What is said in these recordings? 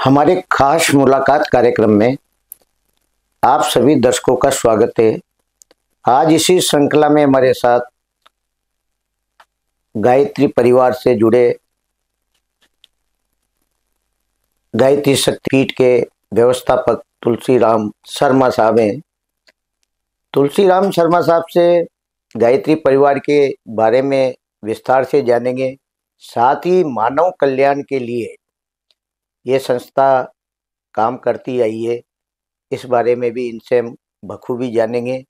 हमारे खास मुलाकात कार्यक्रम में आप सभी दर्शकों का स्वागत है। आज इसी श्रृंखला में हमारे साथ गायत्री परिवार से जुड़े गायत्री शक्तिपीठ के व्यवस्थापक तुलसीराम शर्मा साहब हैं। तुलसीराम शर्मा साहब से गायत्री परिवार के बारे में विस्तार से जानेंगे, साथ ही मानव कल्याण के लिए ये संस्था काम करती आई है, इस बारे में भी इनसे हम बखूबी जानेंगे।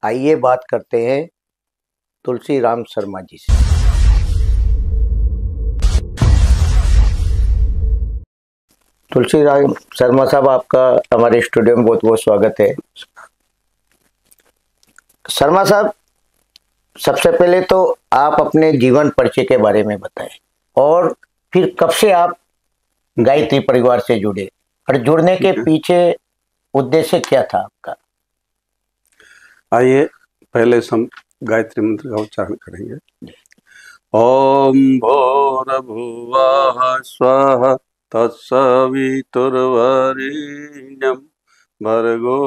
आइए बात करते हैं तुलसीराम शर्मा जी से। तुलसीराम शर्मा साहब, आपका हमारे स्टूडियो में बहुत बहुत स्वागत है। शर्मा साहब, सबसे पहले तो आप अपने जीवन परिचय के बारे में बताएं और फिर कब से आप गायत्री परिवार से जुड़े और जुड़ने के पीछे उद्देश्य क्या था आपका। आइए पहले हम गायत्री मंत्र का उच्चारण करेंगे। ओम भूर्भुवः स्वः तत्सवितुर्वरेण्यं भर्गो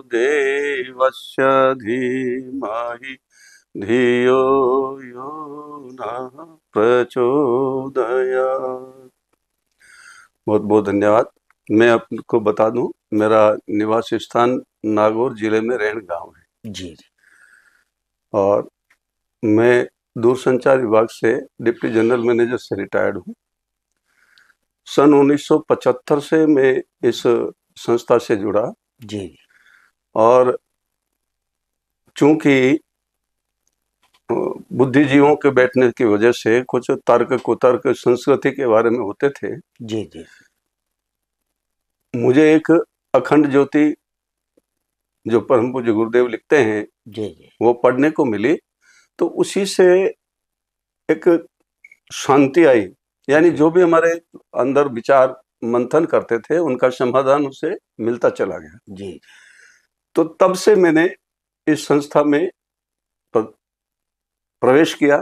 देवस्य धीमहि धियो यो नः प्रचोदयात्। बहुत बहुत धन्यवाद। मैं आपको बता दूं, मेरा निवास स्थान नागौर जिले में रेण गांव है जी। और मैं दूरसंचार विभाग से डिप्टी जनरल मैनेजर से रिटायर्ड हूँ। सन 1975 से मैं इस संस्था से जुड़ा जी। और चूंकि बुद्धिजीवों के बैठने की वजह से कुछ तर्क कुतर्क संस्कृति के बारे में होते थे। जी जी। मुझे एक अखंड ज्योति जो परम पूज्य गुरुदेव लिखते हैं जी जी, वो पढ़ने को मिली, तो उसी से एक शांति आई। यानी जो भी हमारे अंदर विचार मंथन करते थे उनका समाधान उसे मिलता चला गया जी। तो तब से मैंने इस संस्था में प्रवेश किया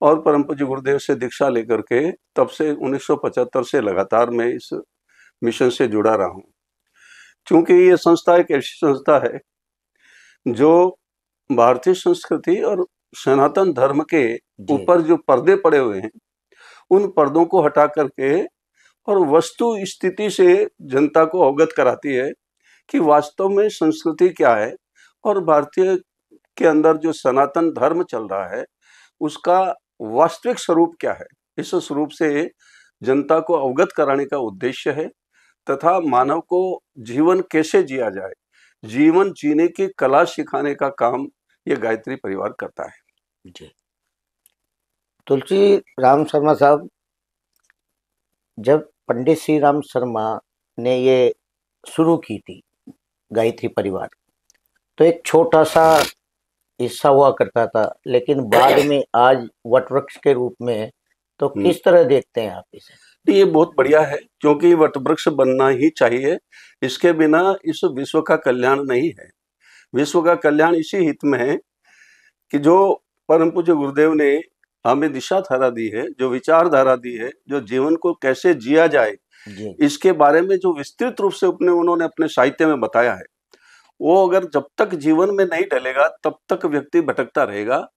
और परम पूज्य गुरुदेव से दीक्षा लेकर के तब से 1975 से लगातार मैं इस मिशन से जुड़ा रहा हूँ। क्योंकि ये संस्था एक ऐसी संस्था है जो भारतीय संस्कृति और सनातन धर्म के ऊपर जो पर्दे पड़े हुए हैं उन पर्दों को हटा करके और वस्तु स्थिति से जनता को अवगत कराती है कि वास्तव में संस्कृति क्या है और भारतीय के अंदर जो सनातन धर्म चल रहा है उसका वास्तविक स्वरूप क्या है। इस स्वरूप से जनता को अवगत कराने का उद्देश्य है तथा मानव को जीवन कैसे जिया जाए, जीवन जीने की कला सिखाने का काम ये गायत्री परिवार करता है। जी। तुलसीराम शर्मा साहब, जब पंडित श्री राम शर्मा ने ये शुरू की थी गायत्री परिवार, तो एक छोटा सा हिस्सा हुआ करता था, लेकिन बाद में आज वटवृक्ष के रूप में, तो किस तरह देखते हैं आप इसे? ये बहुत बढ़िया है, क्योंकि वटवृक्ष बनना ही चाहिए। इसके बिना इस विश्व का कल्याण नहीं है। विश्व का कल्याण इसी हित में है कि जो परम पूज्य गुरुदेव ने हमें दिशा धारा दी है, जो विचारधारा दी है, जो जीवन को कैसे जिया जाए इसके बारे में जो विस्तृत रूप से उन्होंने अपने साहित्य में बताया है, वो अगर जब तक जीवन में नहीं डलेगा तब तक व्यक्ति भटकता रहेगा।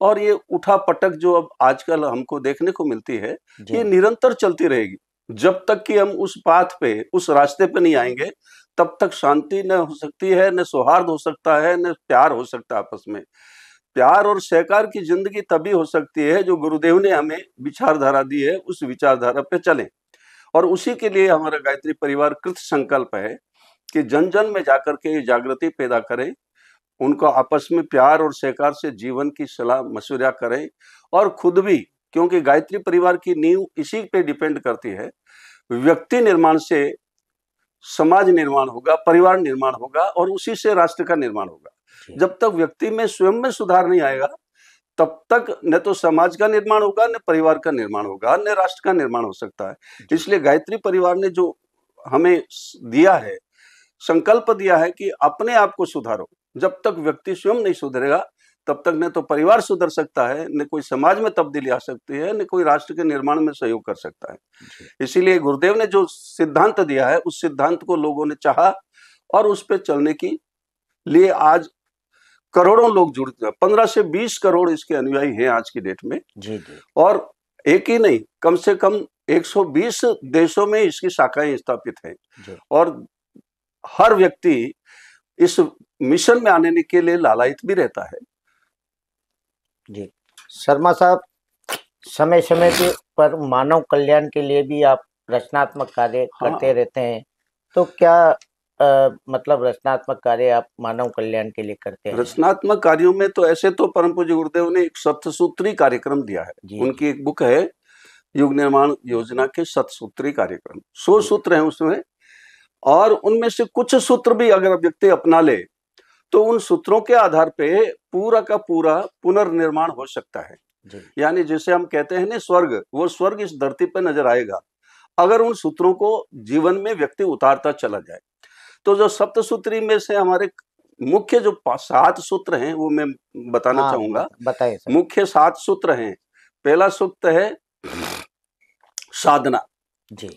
और ये उठा पटक जो अब आजकल हमको देखने को मिलती है ये निरंतर चलती रहेगी। जब तक कि हम उस पाथ पे, उस रास्ते पे नहीं आएंगे तब तक शांति न हो सकती है, न सौहार्द हो सकता है, न प्यार हो सकता है आपस में। प्यार और सहकार की जिंदगी तभी हो सकती है जो गुरुदेव ने हमें विचारधारा दी है, उस विचारधारा पे चलें। और उसी के लिए हमारा गायत्री परिवार कृत संकल्प है कि जन जन में जाकर के जागृति पैदा करें, उनको आपस में प्यार और सहकार से जीवन की सलाह मशवरा करें और खुद भी, क्योंकि गायत्री परिवार की नींव इसी पे डिपेंड करती है। व्यक्ति निर्माण से समाज निर्माण होगा, परिवार निर्माण होगा और उसी से राष्ट्र का निर्माण होगा। जब तक व्यक्ति में स्वयं में सुधार नहीं आएगा तब तक न तो समाज का निर्माण होगा, न परिवार का निर्माण होगा, न राष्ट्र का निर्माण हो सकता है। इसलिए गायत्री परिवार ने जो हमें दिया है, संकल्प दिया है कि अपने आप को सुधारो। जब तक व्यक्ति स्वयं नहीं सुधरेगा तब तक न तो परिवार सुधर सकता है, न कोई समाज में तब्दीली आ सकती है, न कोई राष्ट्र के निर्माण में सहयोग कर सकता है। इसीलिए गुरुदेव ने जो सिद्धांत दिया है, उस सिद्धांत को लोगों ने चाहा और उस पे चलने की लिए आज करोड़ों लोग जुड़ गए। 15 से 20 करोड़ इसके अनुयायी हैं आज की डेट में। जी। और एक ही नहीं, कम से कम 120 देशों में इसकी शाखाएं स्थापित हैं। और हर व्यक्ति इस मिशन में आने के लिए लालायित भी रहता है। जी शर्मा साहब, समय समय के पर मानव कल्याण के लिए भी आप रचनात्मक कार्य करते रहते हैं, तो क्या मतलब रचनात्मक कार्य आप मानव कल्याण के लिए करते हैं? रचनात्मक कार्यों में तो ऐसे तो परम पूज्य गुरुदेव ने एक सप्तसूत्री कार्यक्रम दिया है। उनकी एक बुक है युग निर्माण योजना के सप्तसूत्री कार्यक्रम, 100 सूत्र हैं उसमें, और उनमें से कुछ सूत्र भी अगर व्यक्ति अपना ले तो उन सूत्रों के आधार पे पूरा का पूरा पुनर्निर्माण हो सकता है। यानी जैसे हम कहते हैं ना स्वर्ग, वो स्वर्ग इस धरती पे नजर आएगा अगर उन सूत्रों को जीवन में व्यक्ति उतारता चला जाए। तो जो सप्तसूत्री में से हमारे मुख्य जो 7 सूत्र हैं वो मैं बताना चाहूंगा। बताइए सर। मुख्य 7 सूत्र हैं। पहला सूत्र है साधना। जी।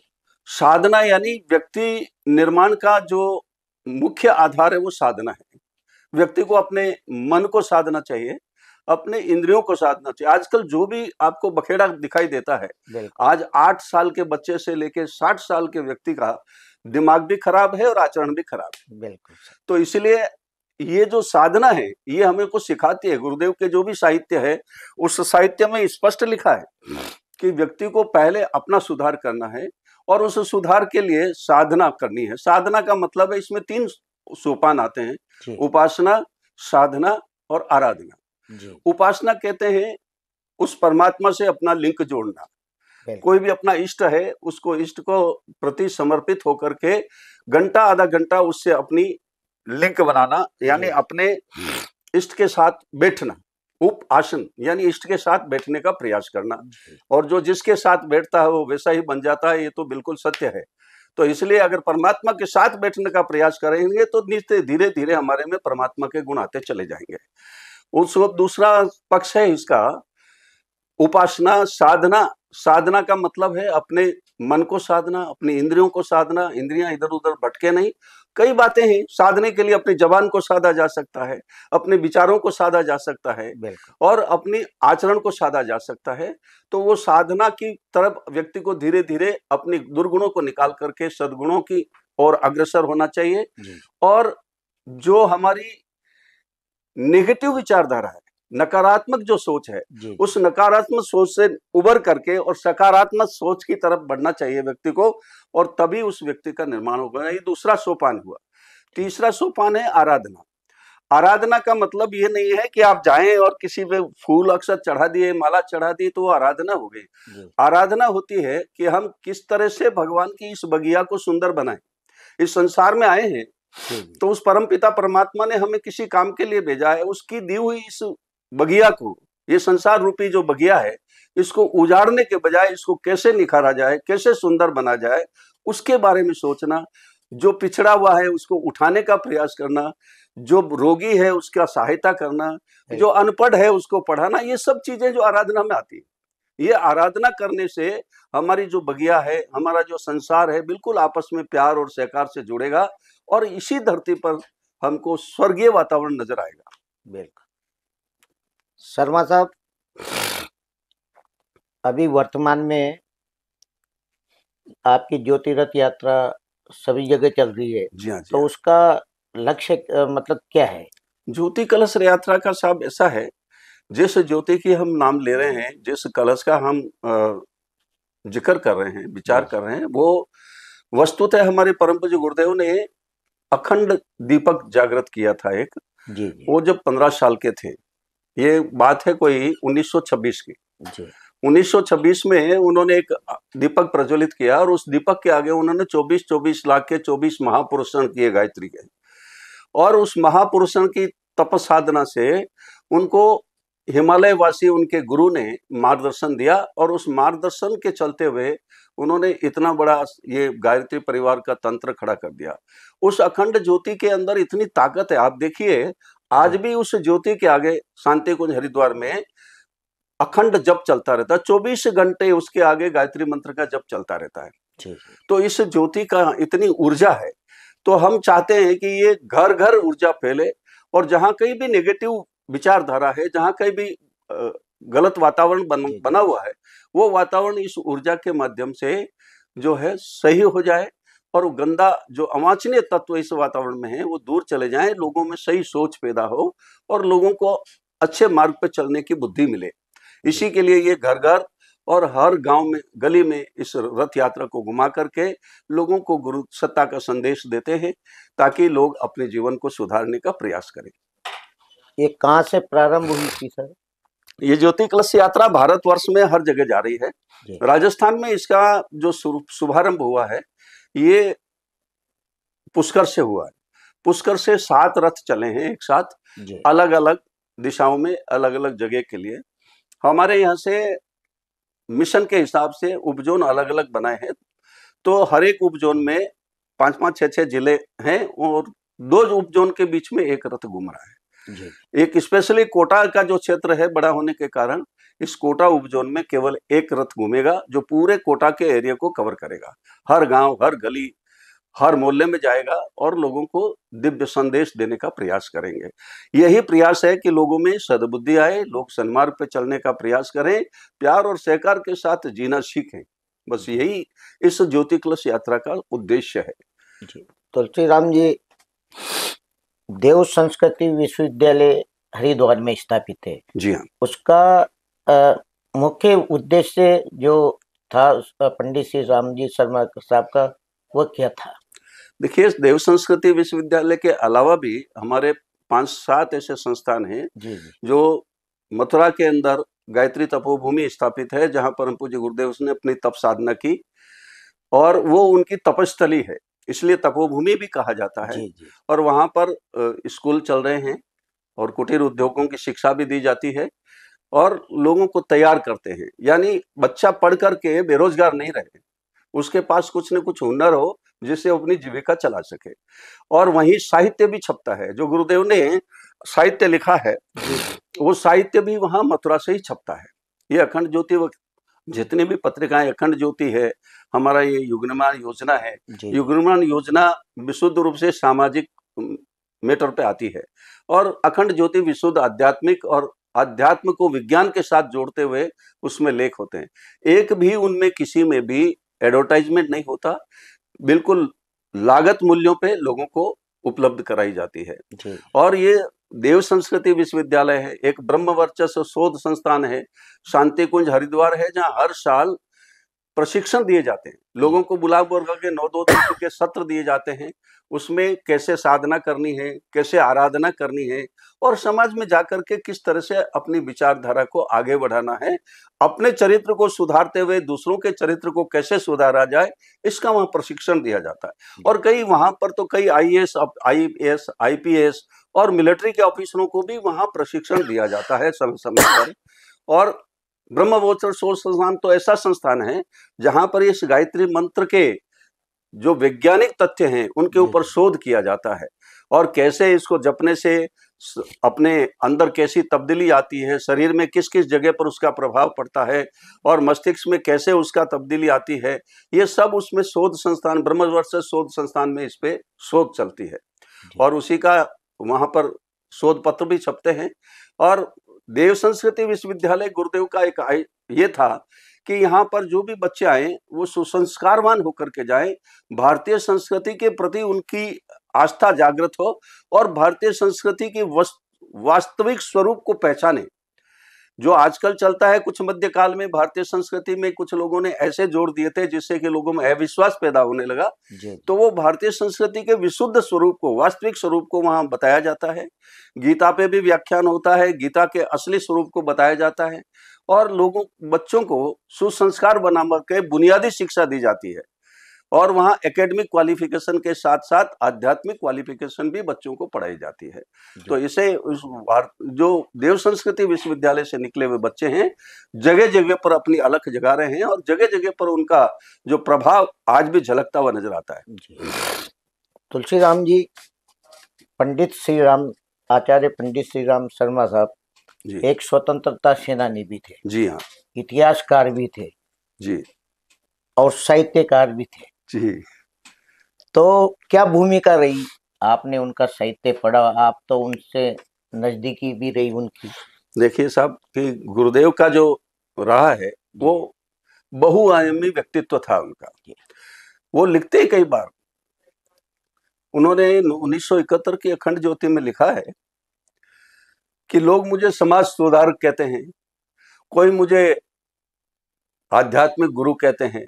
साधना यानी व्यक्ति निर्माण का जो मुख्य आधार है वो साधना है। व्यक्ति को अपने मन को साधना चाहिए, अपने इंद्रियों को साधना चाहिए। आजकल जो भी आपको बखेड़ा दिखाई देता है, आज 8 साल के बच्चे से लेके 60 साल के व्यक्ति का दिमाग भी खराब है और आचरण भी खराब है। बिल्कुल। तो इसलिए ये जो साधना है ये हमें को सिखाती है। गुरुदेव के जो भी साहित्य है उस साहित्य में स्पष्ट लिखा है कि व्यक्ति को पहले अपना सुधार करना है और उस सुधार के लिए साधना करनी है। साधना का मतलब है इसमें 3 सोपान आते हैं, उपासना, साधना और आराधना। उपासना कहते हैं उस परमात्मा से अपना लिंक जोड़ना। कोई भी अपना इष्ट है उसको इष्ट को प्रति समर्पित होकर के घंटा आधा घंटा उससे अपनी लिंक बनाना, यानी अपने इष्ट के साथ बैठना। उप आसन यानी इष्ट के साथ बैठने का प्रयास करना, और जो जिसके साथ बैठता है वो वैसा ही बन जाता है। ये तो बिल्कुल सत्य है। तो इसलिए अगर परमात्मा के साथ बैठने का प्रयास करेंगे तो धीरे धीरे हमारे में परमात्मा के गुण आते चले जाएंगे। उस दूसरा पक्ष है इसका उपासना, साधना। साधना का मतलब है अपने मन को साधना, अपनी इंद्रियों को साधना। इंद्रियां इधर उधर भटके नहीं। कई बातें हैं साधने के लिए। अपनी जबान को साधा जा सकता है, अपने विचारों को साधा जा सकता है, और अपनी आचरण को साधा जा सकता है। तो वो साधना की तरफ व्यक्ति को धीरे धीरे अपनी दुर्गुणों को निकाल करके सद्गुणों की ओर अग्रसर होना चाहिए। और जो हमारी नेगेटिव विचारधारा है, नकारात्मक जो सोच है, उस नकारात्मक सोच से उबर करके और सकारात्मक सोच की तरफ बढ़ना चाहिए व्यक्ति को, और तभी उस व्यक्ति का निर्माण होगा। ये दूसरा सोपान हुआ। तीसरा सोपान है आराधना। आराधना का मतलब ये नहीं है कि आप जाएं और किसी पे फूल अक्षत चढ़ा दिए, माला चढ़ा दी तो वो आराधना हो गई। आराधना होती है कि हम किस तरह से भगवान की इस बगिया को सुंदर बनाएं। इस संसार में आए हैं तो उस परमपिता परमात्मा ने हमें किसी काम के लिए भेजा है। उसकी दी हुई इस बगिया को, ये संसार रूपी जो बगिया है, इसको उजाड़ने के बजाय इसको कैसे निखारा जाए, कैसे सुंदर बना जाए, उसके बारे में सोचना। जो पिछड़ा हुआ है उसको उठाने का प्रयास करना, जो रोगी है उसका सहायता करना, जो अनपढ़ है उसको पढ़ाना। ये सब चीजें जो आराधना में आती है। ये आराधना करने से हमारी जो बगिया है, हमारा जो संसार है, बिल्कुल आपस में प्यार और सहकार से जुड़ेगा, और इसी धरती पर हमको स्वर्गीय वातावरण नजर आएगा। बिल्कुल। शर्मा साहब, अभी वर्तमान में आपकी ज्योति रथ यात्रा सभी जगह चल रही है। जी हाँ, जी तो हाँ। उसका लक्ष्य मतलब क्या है? ज्योति कलश यात्रा का साहब ऐसा है, जिस ज्योति की हम नाम ले रहे हैं, जिस कलश का हम जिक्र कर रहे हैं, विचार कर रहे हैं, वो वस्तुतः हमारे परम पूज्य गुरुदेव ने अखंड दीपक जागृत किया था एक। वो जब 15 साल के थे, ये बात है कोई 1926 की। 1926 में उन्होंने एक दीपक प्रज्वलित किया, और उस दीपक के आगे उन्होंने 24 लाख के 24 महापुरुषण किए गायत्री के। और उस महापुरुषण की तप साधना से उनको हिमालय वासी उनके गुरु ने मार्गदर्शन दिया, और उस मार्गदर्शन के चलते हुए उन्होंने इतना बड़ा ये गायत्री परिवार का तंत्र खड़ा कर दिया। उस अखंड ज्योति के अंदर इतनी ताकत है। आप देखिए, आज भी उस ज्योति के आगे शांति कुंज हरिद्वार में अखंड जप चलता रहता है, 24 घंटे उसके आगे गायत्री मंत्र का जप चलता रहता है। जी तो इस ज्योति का इतनी ऊर्जा है, तो हम चाहते हैं कि ये घर घर ऊर्जा फैले, और जहां कहीं भी नेगेटिव विचारधारा है, जहां कहीं भी गलत वातावरण बना हुआ है, वो वातावरण इस ऊर्जा के माध्यम से जो है सही हो जाए, और गंदा जो अवांछनीय तत्व इस वातावरण में है वो दूर चले जाएं, लोगों में सही सोच पैदा हो और लोगों को अच्छे मार्ग पर चलने की बुद्धि मिले। इसी के लिए ये घर घर और हर गांव में, गली में इस रथ यात्रा को घुमा करके लोगों को गुरु सत्ता का संदेश देते हैं, ताकि लोग अपने जीवन को सुधारने का प्रयास करें। ये कहाँ से प्रारंभ हुई थी सर? ये ज्योति कलश यात्रा भारतवर्ष में हर जगह जा रही है। जी राजस्थान में इसका जो शुभारंभ हुआ है, ये पुष्कर से हुआ है। पुष्कर से 7 रथ चले हैं एक साथ, जी अलग अलग दिशाओं में, अलग अलग जगह के लिए। हमारे यहाँ से मिशन के हिसाब से उपजोन अलग अलग बनाए हैं, तो हर एक उपजोन में 5-5, 6-6 जिले हैं, और 2 उपजोन के बीच में एक रथ घूम रहा है। जी एक स्पेशली कोटा का जो क्षेत्र है बड़ा होने के कारण, इस कोटा उपजोन में केवल एक रथ घूमेगा, जो पूरे कोटा के एरिया को कवर करेगा। हर गांव, हर गली, हर मोहल्ले में जाएगा और लोगों को दिव्य संदेश देने का प्रयास करेंगे। यही प्रयास है कि लोगों में सद्बुद्धि आए, लोग सन्मार्ग पे चलने का प्रयास करें, प्यार और सहकार के साथ जीना सीखें। बस यही इस ज्योति कलश यात्रा का उद्देश्य है। जी तुलसीराम जी देव संस्कृति विश्वविद्यालय हरिद्वार में स्थापित है। जी हाँ। उसका मुख्य उद्देश्य जो था पंडित श्री राम जी शर्मा साहब का, वो क्या था? देखिए, देव संस्कृति विश्वविद्यालय के अलावा भी हमारे 5-7 ऐसे संस्थान हैं जी जो मथुरा के अंदर गायत्री तपोभूमि स्थापित है, जहां परम पूज्य गुरुदेव ने अपनी तप साधना की, और वो उनकी तपस्थली है, इसलिए तपोभूमि भी कहा जाता है। जी और वहां पर स्कूल चल रहे हैं, और कुटीर उद्योगों की शिक्षा भी दी जाती है, और लोगों को तैयार करते हैं। यानी बच्चा पढ़ करके बेरोजगार नहीं रहे, उसके पास कुछ न कुछ हुनर हो जिससे अपनी जीविका चला सके। और वहीं साहित्य भी छपता है, जो गुरुदेव ने साहित्य लिखा है वो साहित्य भी वहां मथुरा से ही छपता है। ये अखंड ज्योति, जितनी भी पत्रिकाएं अखंड ज्योति है, हमारा ये युग्ममान योजना है, युग्ममान योजना विशुद्ध रूप से सामाजिक मैटर पे आती है, और अखंड ज्योति विशुद्ध आध्यात्मिक, और अध्यात्म को विज्ञान के साथ जोड़ते हुए उसमें लेख होते हैं। एक भी उनमें किसी में भी एडवर्टाइजमेंट नहीं होता, बिल्कुल लागत मूल्यों पे लोगों को उपलब्ध कराई जाती है। और ये देव संस्कृति विश्वविद्यालय है, एक ब्रह्म वर्चस्व शोध संस्थान है, शांति कुंज हरिद्वार है, जहां हर साल प्रशिक्षण दिए जाते हैं, लोगों को बुला बुला के 9-2 दिन के सत्र दिए जाते हैं। उसमें कैसे साधना करनी है, कैसे आराधना करनी है, और समाज में जाकर के किस तरह से अपनी विचारधारा को आगे बढ़ाना है, अपने चरित्र को सुधारते हुए दूसरों के चरित्र को कैसे सुधारा जाए, इसका वहाँ प्रशिक्षण दिया जाता है। और कई वहाँ पर तो कई IAS, IAS, IPS और मिलिट्री के ऑफिसरों को भी वहाँ प्रशिक्षण दिया जाता है समय समय पर। और ब्रह्मवोचर शोध संस्थान तो ऐसा संस्थान है जहां पर इस गायत्री मंत्र के जो वैज्ञानिक तथ्य हैं उनके ऊपर शोध किया जाता है, और कैसे इसको जपने से अपने अंदर कैसी तब्दीली आती है, शरीर में किस किस जगह पर उसका प्रभाव पड़ता है, और मस्तिष्क में कैसे उसका तब्दीली आती है, ये सब उसमें शोध संस्थान, ब्रह्मवर्ष शोध संस्थान में इस पे शोध चलती है, और उसी का वहां पर शोध पत्र भी छपते हैं। और देव संस्कृति विश्वविद्यालय गुरुदेव का एक ये था कि यहाँ पर जो भी बच्चे आए वो सुसंस्कारवान होकर के जाएं, भारतीय संस्कृति के प्रति उनकी आस्था जागृत हो, और भारतीय संस्कृति की वास्तविक स्वरूप को पहचाने। जो आजकल चलता है, कुछ मध्यकाल में भारतीय संस्कृति में कुछ लोगों ने ऐसे जोड़ दिए थे जिससे कि लोगों में अविश्वास पैदा होने लगा, तो वो भारतीय संस्कृति के विशुद्ध स्वरूप को, वास्तविक स्वरूप को वहां बताया जाता है। गीता पे भी व्याख्यान होता है, गीता के असली स्वरूप को बताया जाता है, और लोगों, बच्चों को सुसंस्कार बना के बुनियादी शिक्षा दी जाती है, और वहाँ एकेडमिक क्वालिफिकेशन के साथ साथ आध्यात्मिक क्वालिफिकेशन भी बच्चों को पढ़ाई जाती है। तो इसे जो देव संस्कृति विश्वविद्यालय से निकले हुए बच्चे हैं, जगह जगह पर अपनी अलख जगा रहे हैं, और जगह जगह पर उनका जो प्रभाव आज भी झलकता हुआ नजर आता है। तुलसीराम जी, पंडित श्री राम आचार्य पंडित श्री राम शर्मा साहब जी एक स्वतंत्रता सेनानी भी थे, जी हाँ इतिहासकार भी थे जी और साहित्यकार भी थे। जी। तो क्या भूमिका रही? आपने उनका साहित्य पढ़ा, आप तो उनसे नजदीकी भी रही उनकी। देखिए साहब कि गुरुदेव का जो रहा है वो बहुआयामी व्यक्तित्व था उनका। वो लिखते ही कई बार उन्होंने 1971 की अखंड ज्योति में लिखा है कि लोग मुझे समाज सुधारक कहते हैं, कोई मुझे आध्यात्मिक गुरु कहते हैं,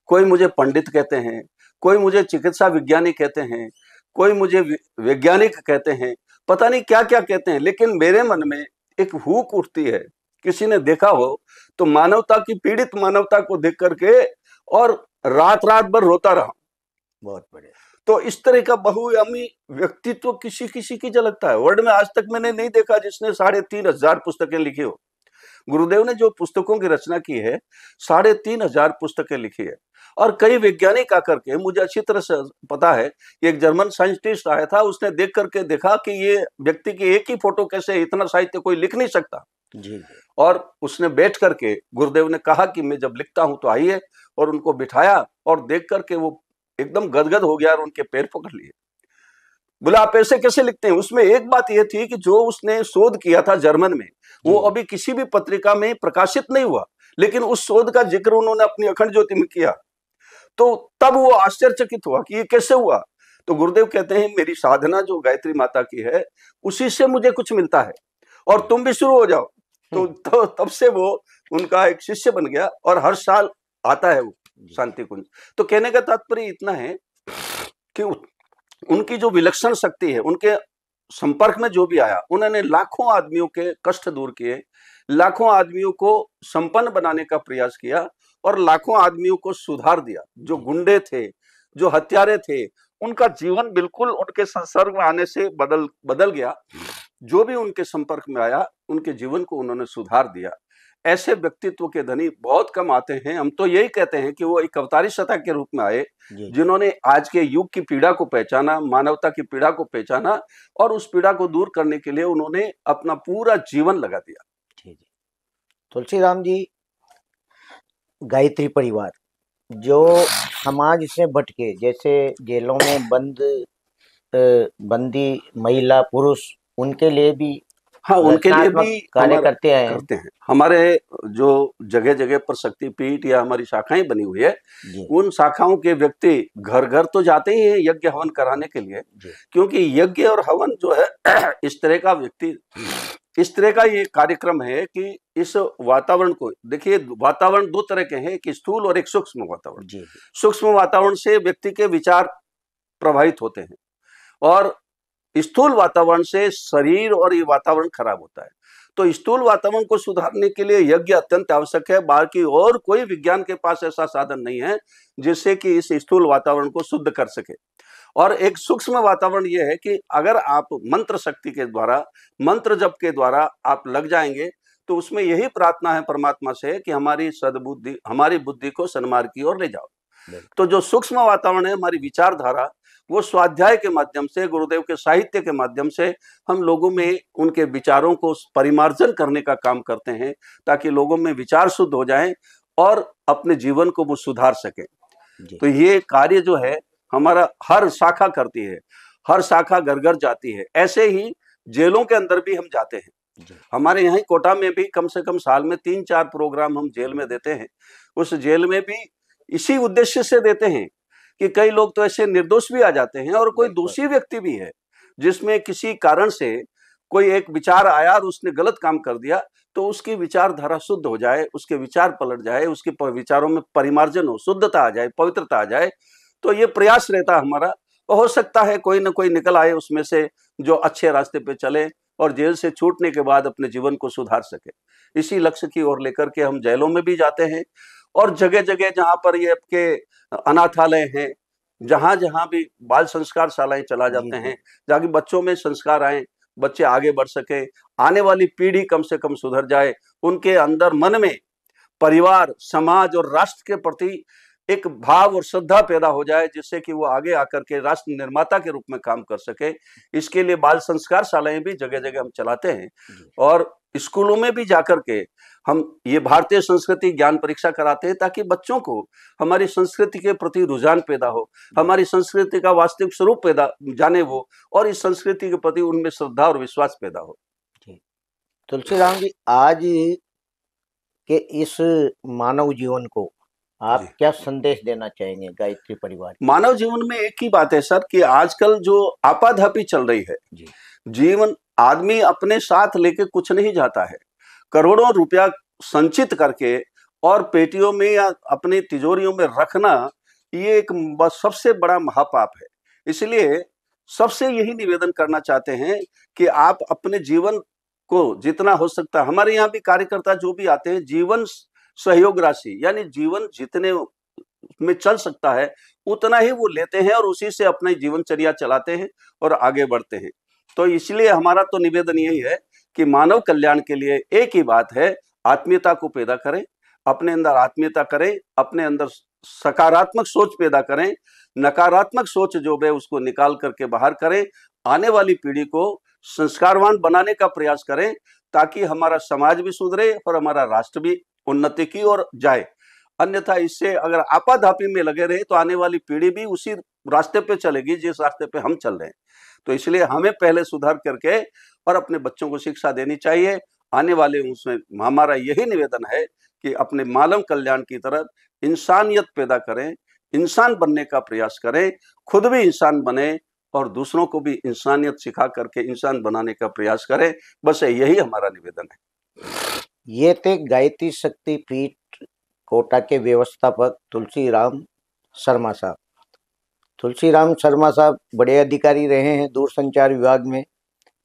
कोई मुझे पंडित कहते हैं, कोई मुझे चिकित्सा विज्ञानी कहते हैं, कोई मुझे वैज्ञानिक कहते हैं, पता नहीं क्या क्या कहते हैं, लेकिन मेरे मन में एक हुक उठती है। किसी ने देखा हो तो मानवता की, पीड़ित मानवता को देख करके और रात रात भर रोता रहा। बहुत बढ़िया। तो इस तरह का बहुआयामी व्यक्तित्व किसी किसी की झलकता है। वर्ल्ड में आज तक मैंने नहीं देखा जिसने 3,500 पुस्तकें लिखी हो। गुरुदेव ने जो पुस्तकों की रचना की है, 3,500 पुस्तकें लिखी है। और कई वैज्ञानिक आकर के, मुझे अच्छी तरह से पता है कि एक जर्मन साइंटिस्ट आया था, उसने देख करके देखा कि ये व्यक्ति की एक ही फोटो कैसे, इतना साहित्य कोई लिख नहीं सकता। जी। और उसने बैठ करके, गुरुदेव ने कहा कि मैं जब लिखता हूं तो आइए, और उनको बिठाया और देख करके वो एकदम गदगद हो गया और उनके पैर पकड़ लिए। बोला आप ऐसे कैसे लिखते हैं? उसमें एक बात यह थी कि जो उसने शोध किया था जर्मन में, वो अभी किसी भी पत्रिका में प्रकाशित नहीं हुआ, लेकिन उस शोध का जिक्र उन्होंने अपनी अखंड ज्योति में किया। तो तब वो आश्चर्यचकित हुआ कि ये कैसे हुआ। तो गुरुदेव कहते हैं मेरी साधना जो गायत्री माता की है, उसी से मुझे कुछ मिलता है और तुम भी शुरू हो जाओ। तो तब से वो उनका एक शिष्य बन गया और हर साल आता है वो शांति कुंज। तो कहने का तात्पर्य इतना है कि उनकी जो विलक्षण शक्ति है, उनके संपर्क में जो भी आया, उन्होंने लाखों आदमियों के कष्ट दूर किए, लाखों आदमियों को संपन्न बनाने का प्रयास किया और लाखों आदमियों को सुधार दिया। जो गुंडे थे, जो हत्यारे थे, उनका जीवन बिल्कुल उनके संसर्ग में आने से बदल गया। जो भी उनके संपर्क में आया, उनके जीवन को उन्होंने सुधार दिया। ऐसे व्यक्तित्व के धनी बहुत कम आते हैं। हम तो यही कहते हैं कि वो एक अवतारी सत्ता के रूप में आए, जिन्होंने आज के युग की पीड़ा को पहचाना, मानवता की पीड़ा को पहचाना और उस पीड़ा को दूर करने के लिए उन्होंने अपना पूरा जीवन लगा दिया। तुलसीराम जी, गायत्री परिवार जो समाज से भटके, जैसे जेलों में बंदी महिला पुरुष, उनके लिए भी, हाँ, उनके लिए भी कार्य करते हैं। हमारे जो जगह जगह पर शक्तिपीठ या हमारी शाखाएं बनी हुई है, उन शाखाओं के व्यक्ति घर घर तो जाते ही हैं यज्ञ हवन कराने के लिए, क्योंकि यज्ञ और हवन जो है इस तरह का व्यक्ति, इस तरह का ये कार्यक्रम है कि इस वातावरण को देखिए। वातावरण दो तरह के हैं, एक स्थूल और एक सूक्ष्म वातावरण। सूक्ष्म वातावरण से व्यक्ति के विचार प्रभावित होते हैं और स्थूल वातावरण से शरीर और ये वातावरण खराब होता है। तो स्थूल वातावरण को सुधारने के लिए यज्ञ अत्यंत आवश्यक है। बाकी और कोई विज्ञान के पास ऐसा साधन नहीं है जिससे कि इस स्थूल वातावरण को शुद्ध कर सके। और एक सूक्ष्म वातावरण यह है कि अगर आप मंत्र शक्ति के द्वारा, मंत्र जप के द्वारा आप लग जाएंगे, तो उसमें यही प्रार्थना है परमात्मा से कि हमारी सद्बुद्धि, हमारी बुद्धि को सन्मार्ग की ओर ले जाओ। तो जो सूक्ष्म वातावरण है, हमारी विचारधारा, वो स्वाध्याय के माध्यम से, गुरुदेव के साहित्य के माध्यम से हम लोगों में उनके विचारों को परिमार्जन करने का काम करते हैं, ताकि लोगों में विचार शुद्ध हो जाएं और अपने जीवन को वो सुधार सके। तो ये कार्य जो है हमारा हर शाखा करती है, हर शाखा घर घर जाती है। ऐसे ही जेलों के अंदर भी हम जाते हैं। हमारे यहाँ कोटा में भी कम से कम साल में 3-4 प्रोग्राम हम जेल में देते हैं। उस जेल में भी इसी उद्देश्य से देते हैं कि कई लोग तो ऐसे निर्दोष भी आ जाते हैं और कोई दोषी व्यक्ति भी है जिसमें किसी कारण से कोई एक विचार आया और उसने गलत काम कर दिया, तो उसकी विचारधारा शुद्ध हो जाए, उसके विचार पलट जाए, उसके विचारों में परिमार्जन हो, शुद्धता आ जाए, पवित्रता आ जाए। तो ये प्रयास रहता है हमारा। हो सकता है कोई ना कोई निकल आए उसमें से जो अच्छे रास्ते पे चले और जेल से छूटने के बाद अपने जीवन को सुधार सके। इसी लक्ष्य की ओर लेकर के हम जेलों में भी जाते हैं और जगह जगह जहाँ पर ये आपके अनाथालय हैं, जहाँ जहाँ भी बाल संस्कार शालाएं चला जाते हैं, ताकि बच्चों में संस्कार आए, बच्चे आगे बढ़ सके, आने वाली पीढ़ी कम से कम सुधर जाए, उनके अंदर मन में परिवार, समाज और राष्ट्र के प्रति एक भाव और श्रद्धा पैदा हो जाए, जिससे कि वो आगे आकर के राष्ट्र निर्माता के रूप में काम कर सके। इसके लिए बाल संस्कार शालाएं भी जगह जगह हम चलाते हैं और स्कूलों में भी जाकर के हम ये भारतीय संस्कृति ज्ञान परीक्षा कराते हैं, ताकि बच्चों को हमारी संस्कृति के प्रति रुझान पैदा हो, हमारी संस्कृति का वास्तविक स्वरूप पैदा जाने वो, और इस संस्कृति के प्रति उनमें श्रद्धा और विश्वास पैदा हो। तुलसीराम जी, आज के इस मानव जीवन को आप क्या संदेश देना चाहेंगे गायत्री परिवार? मानव जीवन में एक ही बात है सर, कि आजकल जो आपाधापी चल रही है, जीवन आदमी अपने साथ लेके कुछ नहीं जाता है। करोड़ों रुपया संचित करके और पेटियों में या अपनी तिजोरियों में रखना, ये एक सबसे बड़ा महापाप है। इसलिए सबसे यही निवेदन करना चाहते हैं कि आप अपने जीवन को जितना हो सकता, हमारे यहाँ भी कार्यकर्ता जो भी आते हैं, जीवन सहयोग राशि यानी जीवन जितने में चल सकता है उतना ही वो लेते हैं और उसी से अपनी जीवनचर्या चलाते हैं और आगे बढ़ते हैं। तो इसलिए हमारा तो निवेदन यही है कि मानव कल्याण के लिए एक ही बात है, आत्मीयता को पैदा करें, अपने अंदर आत्मीयता करें, अपने अंदर सकारात्मक सोच पैदा करें, नकारात्मक सोच जो है उसको निकाल करके बाहर करें, आने वाली पीढ़ी को संस्कारवान बनाने का प्रयास करें, ताकि हमारा समाज भी सुधरे और हमारा राष्ट्र भी उन्नति की ओर जाए। अन्यथा इससे अगर आपाधापी में लगे रहे तो आने वाली पीढ़ी भी उसी रास्ते पे चलेगी जिस रास्ते पे हम चल रहे हैं। तो इसलिए हमें पहले सुधार करके और अपने बच्चों को शिक्षा देनी चाहिए। आने वाले उसमें हमारा यही निवेदन है कि अपने मानव कल्याण की तरफ इंसानियत पैदा करें, इंसान बनने का प्रयास करें, खुद भी इंसान बने और दूसरों को भी इंसानियत सिखा करके इंसान बनाने का प्रयास करें। बस यही हमारा निवेदन है। ये थे गायत्री शक्ति पीठ कोटा के व्यवस्थापक तुलसीराम शर्मा साहब। तुलसीराम शर्मा साहब बड़े अधिकारी रहे हैं दूरसंचार विभाग में,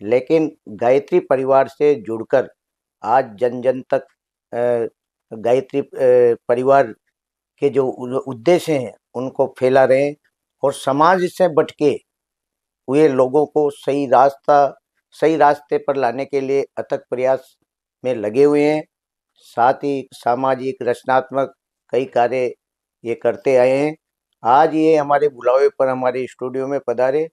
लेकिन गायत्री परिवार से जुड़कर आज जन जन तक गायत्री परिवार के जो उद्देश्य हैं उनको फैला रहे हैं और समाज से भटके हुए लोगों को सही रास्ते पर लाने के लिए अथक प्रयास में लगे हुए हैं। साथ ही सामाजिक रचनात्मक कई कार्य ये करते आए हैं। आज ये हमारे बुलावे पर हमारे स्टूडियो में पधारे।